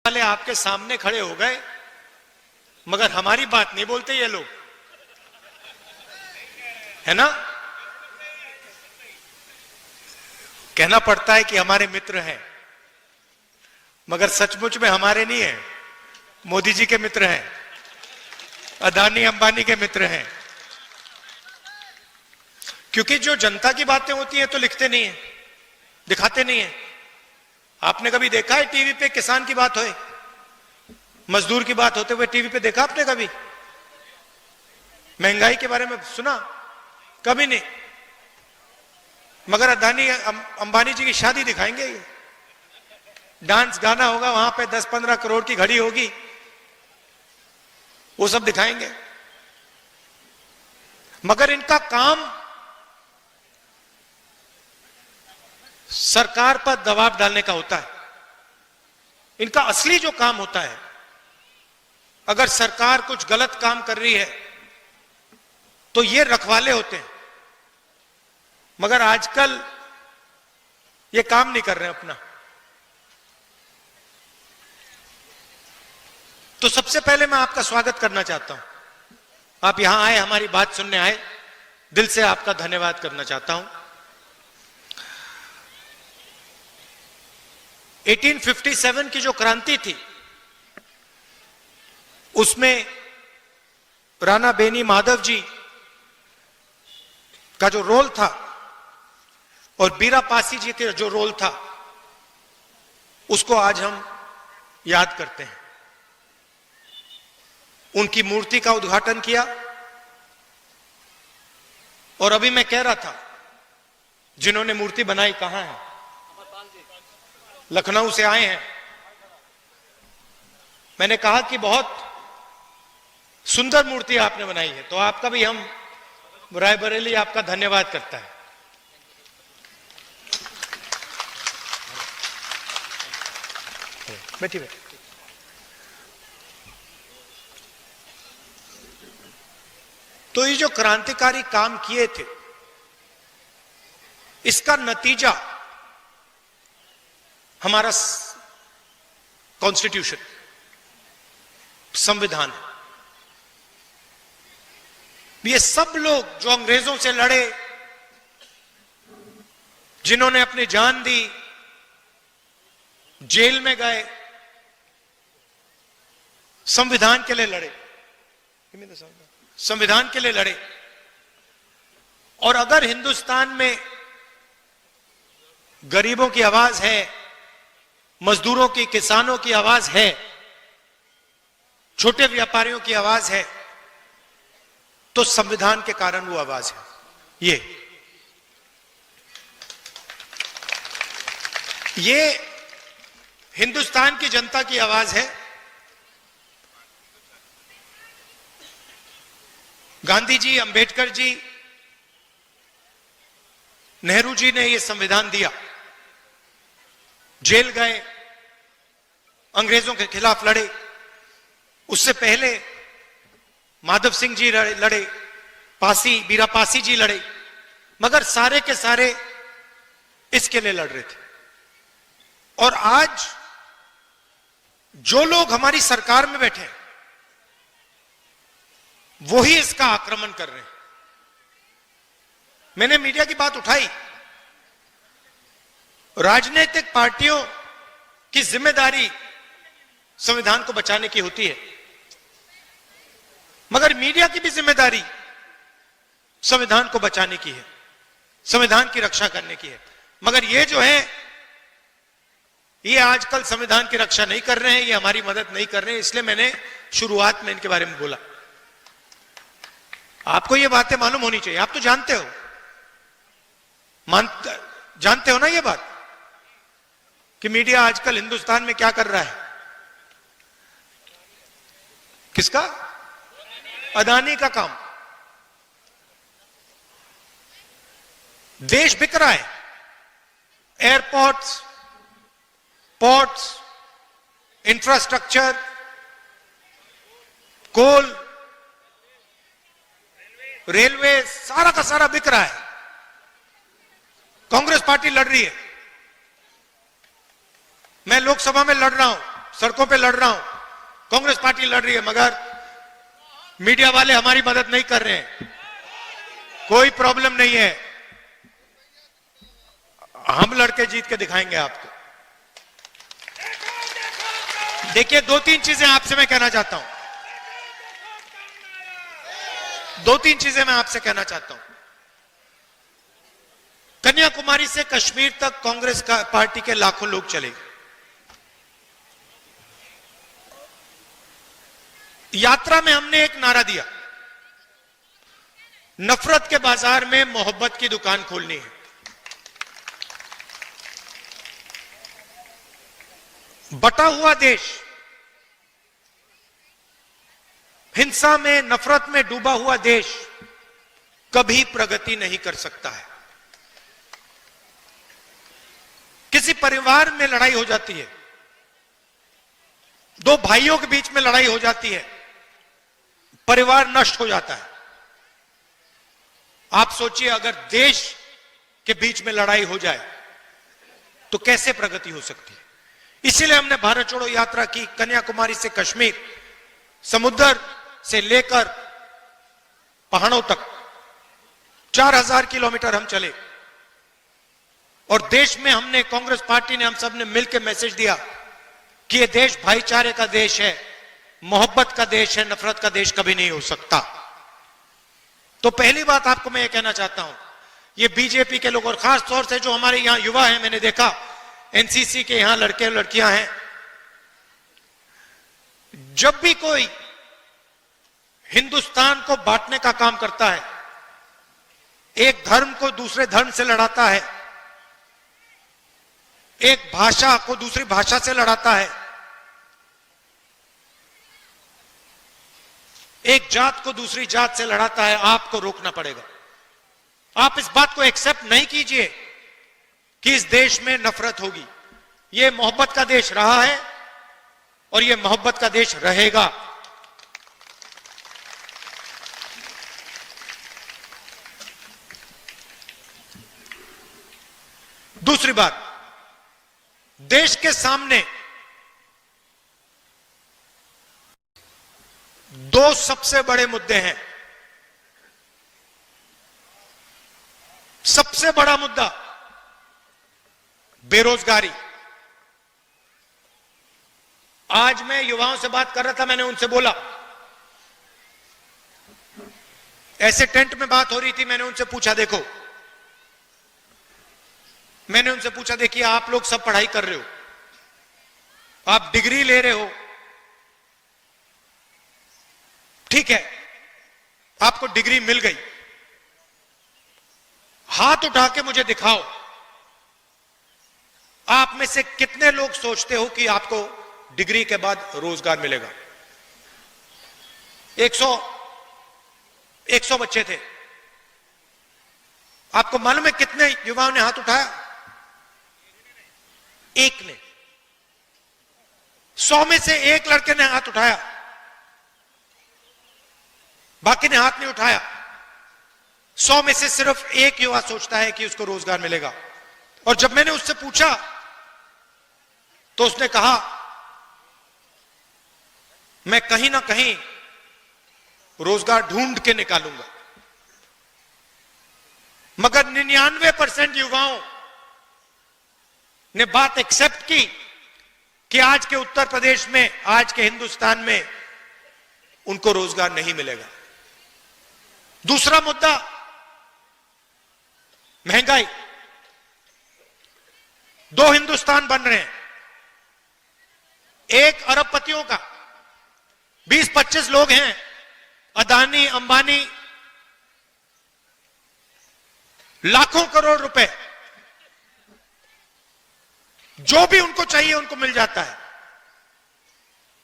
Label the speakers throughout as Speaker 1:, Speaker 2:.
Speaker 1: वाले आपके सामने खड़े हो गए, मगर हमारी बात नहीं बोलते ये लोग, है ना। कहना पड़ता है कि हमारे मित्र हैं, मगर सचमुच में हमारे नहीं है, मोदी जी के मित्र हैं, अदानी अंबानी के मित्र हैं। क्योंकि जो जनता की बातें होती हैं तो लिखते नहीं है, दिखाते नहीं है। आपने कभी देखा है टीवी पे किसान की बात होए, मजदूर की बात होते हुए टीवी पे देखा आपने कभी? महंगाई के बारे में सुना? कभी नहीं। मगर अदानी अंबानी जी की शादी दिखाएंगे, ये डांस गाना होगा वहां पे, 10-15 करोड़ की घड़ी होगी, वो सब दिखाएंगे। मगर इनका काम सरकार पर दबाव डालने का होता है। इनका असली जो काम होता है, अगर सरकार कुछ गलत काम कर रही है तो ये रखवाले होते हैं। मगर आजकल ये काम नहीं कर रहे हैं अपना। तो सबसे पहले मैं आपका स्वागत करना चाहता हूं। आप यहां आए, हमारी बात सुनने आए, दिल से आपका धन्यवाद करना चाहता हूं। 1857 की जो क्रांति थी, उसमें राणा बेनी माधव जी का जो रोल था और बीरा पासी जी का जो रोल था, उसको आज हम याद करते हैं। उनकी मूर्ति का उद्घाटन किया। और अभी मैं कह रहा था, जिन्होंने मूर्ति बनाई कहां है? लखनऊ से आए हैं। मैंने कहा कि बहुत सुंदर मूर्ति आपने बनाई है, तो आपका भी हम रायबरेली आपका धन्यवाद करता है। बैठिए। तो ये जो क्रांतिकारी काम किए थे, इसका नतीजा हमारा कॉन्स्टिट्यूशन, संविधान है। ये सब लोग जो अंग्रेजों से लड़े, जिन्होंने अपनी जान दी, जेल में गए, संविधान के लिए लड़े, संविधान के लिए लड़े। और अगर हिंदुस्तान में गरीबों की आवाज है, मजदूरों की, किसानों की आवाज है, छोटे व्यापारियों की आवाज है, तो संविधान के कारण वो आवाज है। ये हिंदुस्तान की जनता की आवाज है। गांधी जी, अंबेडकर जी, नेहरू जी ने ये संविधान दिया, जेल गए, अंग्रेजों के खिलाफ लड़े। उससे पहले माधव सिंह जी लड़े, बीरा पासी जी लड़े, मगर सारे के सारे इसके लिए लड़ रहे थे। और आज जो लोग हमारी सरकार में बैठे हैं, वो ही इसका आक्रमण कर रहे हैं। मैंने मीडिया की बात उठाई। राजनीतिक पार्टियों की जिम्मेदारी संविधान को बचाने की होती है, मगर मीडिया की भी जिम्मेदारी संविधान को बचाने की है, संविधान की रक्षा करने की है। मगर ये जो है, ये आजकल संविधान की रक्षा नहीं कर रहे हैं, ये हमारी मदद नहीं कर रहे हैं। इसलिए मैंने शुरुआत में इनके बारे में बोला। आपको ये बातें मालूम होनी चाहिए। आप तो जानते हो, जानते हो ना ये बात, कि मीडिया आजकल हिंदुस्तान में क्या कर रहा है? किसका? अदानी का काम। देश बिक रहा है। एयरपोर्ट्स, पोर्ट्स, इंफ्रास्ट्रक्चर, कोल, रेलवे, सारा का सारा बिक रहा है। कांग्रेस पार्टी लड़ रही है, मैं लोकसभा में लड़ रहा हूं, सड़कों पे लड़ रहा हूं, कांग्रेस पार्टी लड़ रही है, मगर मीडिया वाले हमारी मदद नहीं कर रहे हैं। कोई प्रॉब्लम नहीं है, हम लड़के जीत के दिखाएंगे आपको। देखिए, दो तीन चीजें आपसे मैं कहना चाहता हूं, दो तीन चीजें मैं आपसे कहना चाहता हूं। कन्याकुमारी से कश्मीर तक कांग्रेस का पार्टी के लाखों लोग चले। यात्रा में हमने एक नारा दिया, नफरत के बाजार में मोहब्बत की दुकान खोलनी है। बटा हुआ देश, हिंसा में, नफरत में डूबा हुआ देश कभी प्रगति नहीं कर सकता है। किसी परिवार में लड़ाई हो जाती है, दो भाइयों के बीच में लड़ाई हो जाती है, परिवार नष्ट हो जाता है। आप सोचिए, अगर देश के बीच में लड़ाई हो जाए तो कैसे प्रगति हो सकती है। इसीलिए हमने भारत छोड़ो यात्रा की। कन्याकुमारी से कश्मीर, समुद्र से लेकर पहाड़ों तक 4000 किलोमीटर हम चले। और देश में हमने, कांग्रेस पार्टी ने, हम सब ने मिलकर मैसेज दिया कि यह देश भाईचारे का देश है, मोहब्बत का देश है, नफरत का देश कभी नहीं हो सकता। तो पहली बात आपको मैं ये कहना चाहता हूं, ये बीजेपी के लोग और खास तौर से जो हमारे यहां युवा हैं, मैंने देखा एनसीसी के यहां लड़के और लड़कियां हैं, जब भी कोई हिंदुस्तान को बांटने का काम करता है, एक धर्म को दूसरे धर्म से लड़ाता है, एक भाषा को दूसरी भाषा से लड़ाता है, एक जात को दूसरी जात से लड़ाता है, आपको रोकना पड़ेगा। आप इस बात को एक्सेप्ट नहीं कीजिए कि इस देश में नफरत होगी। यह मोहब्बत का देश रहा है और यह मोहब्बत का देश रहेगा। दूसरी बात, देश के सामने दो सबसे बड़े मुद्दे हैं। सबसे बड़ा मुद्दा बेरोजगारी। आज मैं युवाओं से बात कर रहा था, मैंने उनसे बोला, ऐसे टेंट में बात हो रही थी, मैंने उनसे पूछा, देखो, मैंने उनसे पूछा, देखिए आप लोग सब पढ़ाई कर रहे हो, आप डिग्री ले रहे हो, ठीक है, आपको डिग्री मिल गई, हाथ उठा के मुझे दिखाओ, आप में से कितने लोग सोचते हो कि आपको डिग्री के बाद रोजगार मिलेगा। 100 बच्चे थे। आपको मालूम है कितने युवाओं ने हाथ उठाया? एक ने। 100 में से एक लड़के ने हाथ उठाया, बाकी ने हाथ नहीं उठाया। 100 में से सिर्फ एक युवा सोचता है कि उसको रोजगार मिलेगा। और जब मैंने उससे पूछा तो उसने कहा, मैं कहीं ना कहीं रोजगार ढूंढ के निकालूंगा। मगर 99% युवाओं ने बात एक्सेप्ट की कि आज के उत्तर प्रदेश में, आज के हिंदुस्तान में उनको रोजगार नहीं मिलेगा। दूसरा मुद्दा महंगाई। दो हिंदुस्तान बन रहे हैं, एक अरबपतियों का, 20-25 लोग हैं, अदानी, अंबानी, लाखों करोड़ रुपए, जो भी उनको चाहिए उनको मिल जाता है।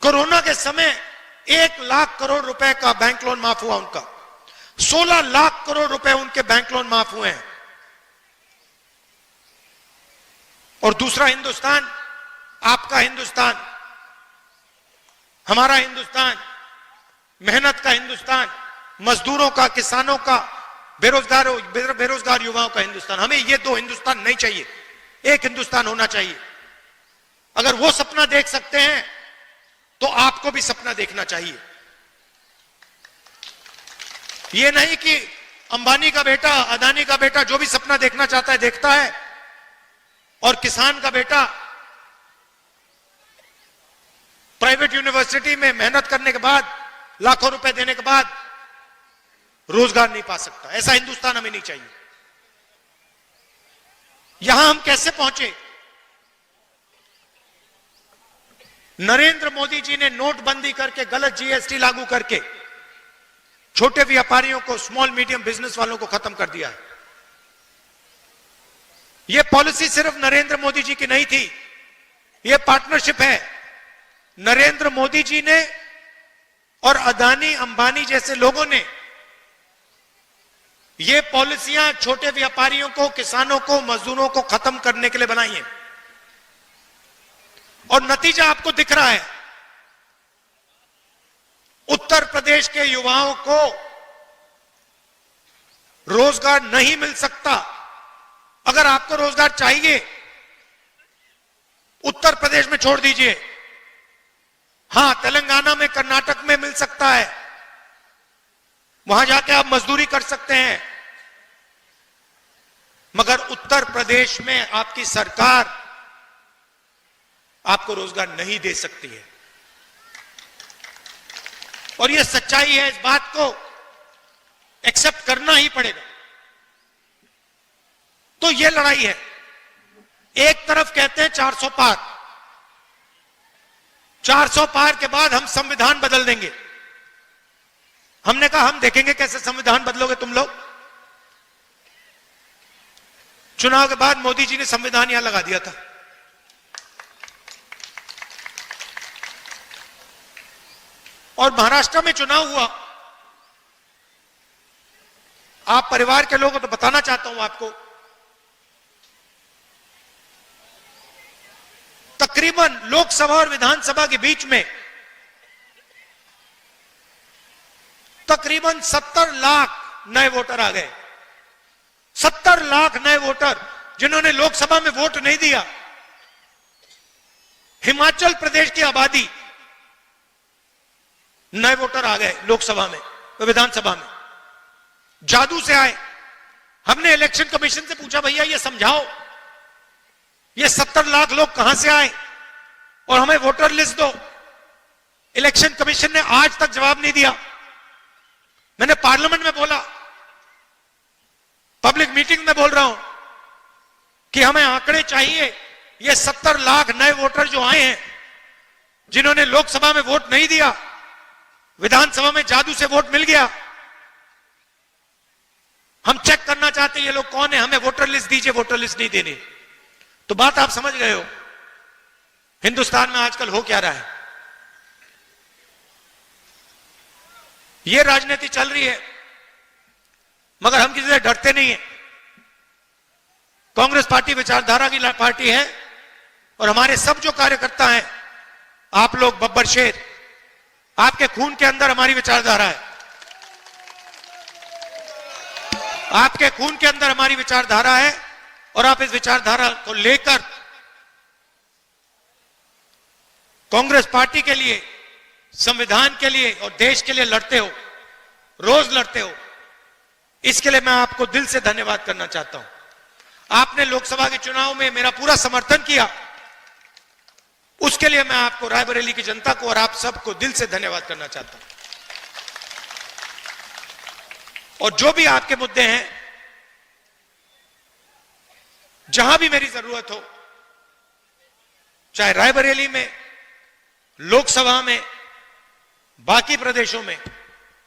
Speaker 1: कोरोना के समय 1 लाख करोड़ रुपए का बैंक लोन माफ हुआ उनका, 16 लाख करोड़ रुपए उनके बैंक लोन माफ हुए हैं। और दूसरा हिंदुस्तान, आपका हिंदुस्तान, हमारा हिंदुस्तान, मेहनत का हिंदुस्तान, मजदूरों का, किसानों का, बेरोजगार युवाओं का हिंदुस्तान। हमें ये दो हिंदुस्तान नहीं चाहिए, एक हिंदुस्तान होना चाहिए। अगर वो सपना देख सकते हैं तो आपको भी सपना देखना चाहिए। ये नहीं कि अंबानी का बेटा, अदानी का बेटा जो भी सपना देखना चाहता है देखता है, और किसान का बेटा प्राइवेट यूनिवर्सिटी में मेहनत करने के बाद, लाखों रुपए देने के बाद रोजगार नहीं पा सकता। ऐसा हिंदुस्तान हमें नहीं चाहिए। यहां हम कैसे पहुंचे? नरेंद्र मोदी जी ने नोटबंदी करके, गलत जीएसटी लागू करके छोटे व्यापारियों को, स्मॉल मीडियम बिजनेस वालों को खत्म कर दिया है। यह पॉलिसी सिर्फ नरेंद्र मोदी जी की नहीं थी, यह पार्टनरशिप है। नरेंद्र मोदी जी ने और अदानी अंबानी जैसे लोगों ने ये पॉलिसियां छोटे व्यापारियों को, किसानों को, मजदूरों को खत्म करने के लिए बनाई हैं, और नतीजा आपको दिख रहा है। उत्तर प्रदेश के युवाओं को रोजगार नहीं मिल सकता। अगर आपको रोजगार चाहिए, उत्तर प्रदेश में छोड़ दीजिए, हां तेलंगाना में, कर्नाटक में मिल सकता है, वहां जाके आप मजदूरी कर सकते हैं, मगर उत्तर प्रदेश में आपकी सरकार आपको रोजगार नहीं दे सकती है। और यह सच्चाई है, इस बात को एक्सेप्ट करना ही पड़ेगा। तो यह लड़ाई है। एक तरफ कहते हैं 400 पार, 400 पार के बाद हम संविधान बदल देंगे। हमने कहा हम देखेंगे कैसे संविधान बदलोगे तुम लोग। चुनाव के बाद मोदी जी ने संविधान यहां लगा दिया था। और महाराष्ट्र में चुनाव हुआ। आप परिवार के लोग हो तो बताना चाहता हूं आपको, तकरीबन लोकसभा और विधानसभा के बीच में तकरीबन 70 लाख नए वोटर आ गए। 70 लाख नए वोटर जिन्होंने लोकसभा में वोट नहीं दिया। हिमाचल प्रदेश की आबादी, नए वोटर आ गए लोकसभा में, विधानसभा में, जादू से आए। हमने इलेक्शन कमीशन से पूछा, भैया ये समझाओ, ये 70 लाख लोग कहां से आए और हमें वोटर लिस्ट दो। इलेक्शन कमीशन ने आज तक जवाब नहीं दिया। मैंने पार्लियामेंट में बोला, पब्लिक मीटिंग में बोल रहा हूं कि हमें आंकड़े चाहिए। ये 70 लाख नए वोटर जो आए हैं, जिन्होंने लोकसभा में वोट नहीं दिया, विधानसभा में जादू से वोट मिल गया, हम चेक करना चाहते हैं ये लोग कौन है, हमें वोटर लिस्ट दीजिए। वोटर लिस्ट नहीं देनी। तो बात आप समझ गए हो हिंदुस्तान में आजकल हो क्या रहा है। ये राजनीति चल रही है, मगर हम किसी से डरते नहीं है। कांग्रेस पार्टी विचारधारा की पार्टी है, और हमारे सब जो कार्यकर्ता हैं, आप लोग बब्बर शेर, आपके खून के अंदर हमारी विचारधारा है। आपके खून के अंदर हमारी विचारधारा है, और आप इस विचारधारा को लेकर कांग्रेस पार्टी के लिए, संविधान के लिए और देश के लिए लड़ते हो, रोज लड़ते हो। इसके लिए मैं आपको दिल से धन्यवाद करना चाहता हूं। आपने लोकसभा के चुनाव में मेरा पूरा समर्थन किया, उसके लिए मैं आपको, रायबरेली की जनता को और आप सबको दिल से धन्यवाद करना चाहता हूं। और जो भी आपके मुद्दे हैं, जहां भी मेरी जरूरत हो, चाहे रायबरेली में, लोकसभा में, बाकी प्रदेशों में,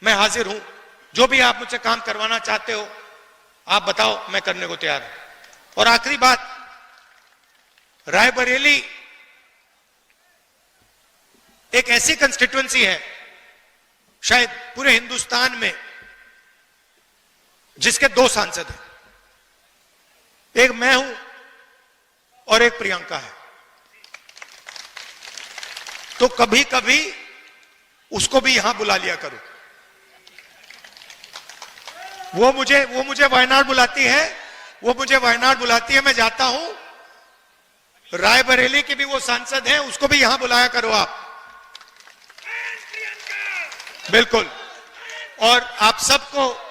Speaker 1: मैं हाजिर हूं। जो भी आप मुझसे काम करवाना चाहते हो, आप बताओ, मैं करने को तैयार हूं। और आखिरी बात, रायबरेली एक ऐसी कंस्टिट्यूएंसी है शायद पूरे हिंदुस्तान में जिसके 2 सांसद हैं, एक मैं हूं और एक प्रियंका है। तो कभी कभी उसको भी यहां बुला लिया करो। वो मुझे वायनाड बुलाती है, मैं जाता हूं, रायबरेली के भी वो सांसद हैं, उसको भी यहां बुलाया करो आप। बिल्कुल। और आप सबको